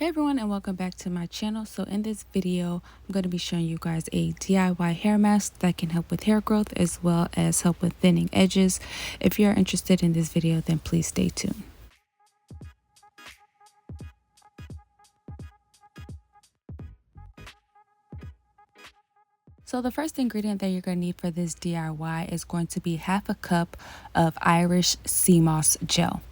Hey everyone, and welcome back to my channel. So in this video I'm going to be showing you guys a DIY hair mask that can help with hair growth as well as help with thinning edges. If you are interested in this video, then please stay tuned. So the first ingredient that you're going to need for this DIY is going to be half a cup of Irish sea moss gel.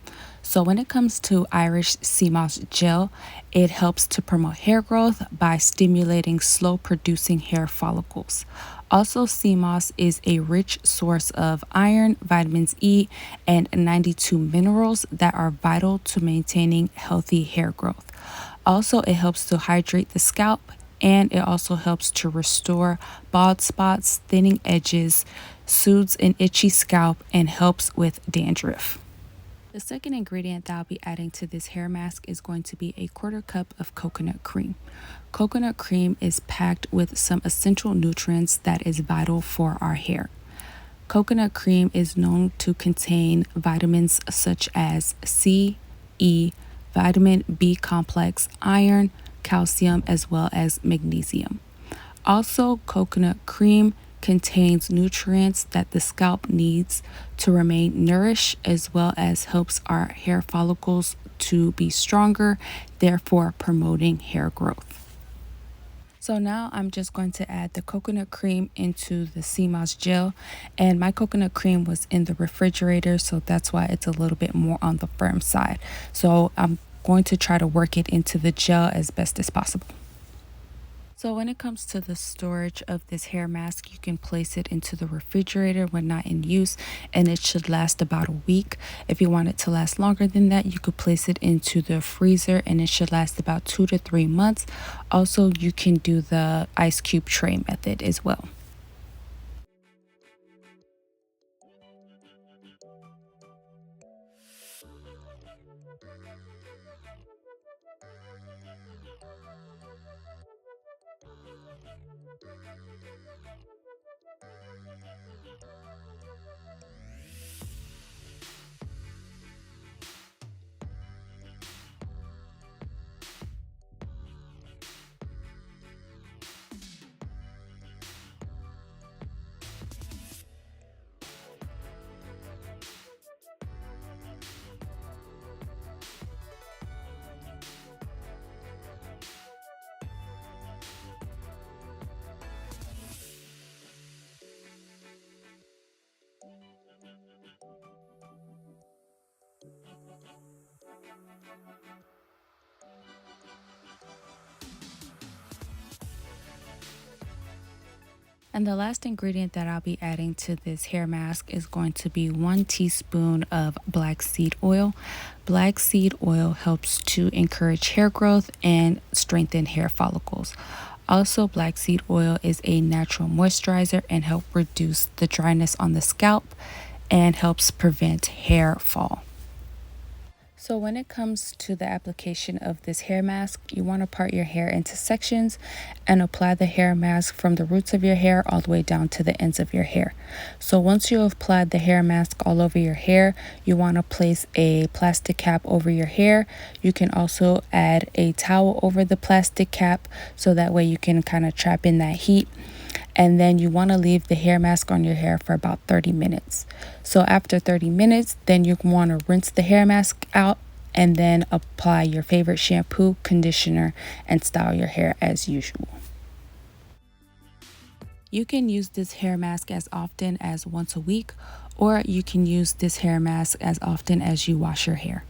So when it comes to Irish sea moss gel, it helps to promote hair growth by stimulating slow producing hair follicles. Also, sea moss is a rich source of iron, vitamins E, and 92 minerals that are vital to maintaining healthy hair growth. Also, it helps to hydrate the scalp, and it also helps to restore bald spots, thinning edges, soothes an itchy scalp, and helps with dandruff. The second ingredient that I'll be adding to this hair mask is going to be a 1/4 cup of coconut cream. Coconut cream is packed with some essential nutrients that is vital for our hair. Coconut cream is known to contain vitamins such as C, E, vitamin B complex, iron, calcium, as well as magnesium. Also, coconut cream contains nutrients that the scalp needs to remain nourished, as well as helps our hair follicles to be stronger, therefore promoting hair growth. So now I'm just going to add the coconut cream into the sea moss gel, and my coconut cream was in the refrigerator, so that's why it's a little bit more on the firm side. So I'm going to try to work it into the gel as best as possible. So when it comes to the storage of this hair mask, you can place it into the refrigerator when not in use, and it should last about a week. If you want it to last longer than that, you could place it into the freezer and it should last about 2 to 3 months. Also, you can do the ice cube tray method as well. And the last ingredient that I'll be adding to this hair mask is going to be 1 teaspoon of black seed oil. Black seed oil helps to encourage hair growth and strengthen hair follicles. Also, black seed oil is a natural moisturizer and helps reduce the dryness on the scalp and helps prevent hair fall. So when it comes to the application of this hair mask, you want to part your hair into sections and apply the hair mask from the roots of your hair all the way down to the ends of your hair. So once you have applied the hair mask all over your hair, you want to place a plastic cap over your hair. You can also add a towel over the plastic cap so that way you can kind of trap in that heat. And then you want to leave the hair mask on your hair for about 30 minutes. So after 30 minutes, then you want to rinse the hair mask out and then apply your favorite shampoo, conditioner, and style your hair as usual. You can use this hair mask as often as once a week, or you can use this hair mask as often as you wash your hair.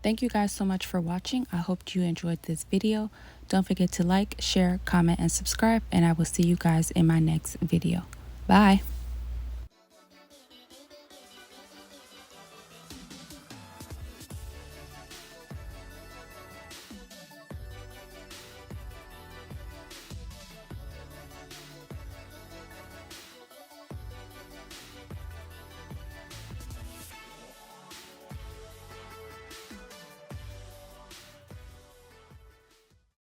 Thank you guys so much for watching. I hope you enjoyed this video. Don't forget to like, share, comment, and subscribe, and I will see you guys in my next video. Bye.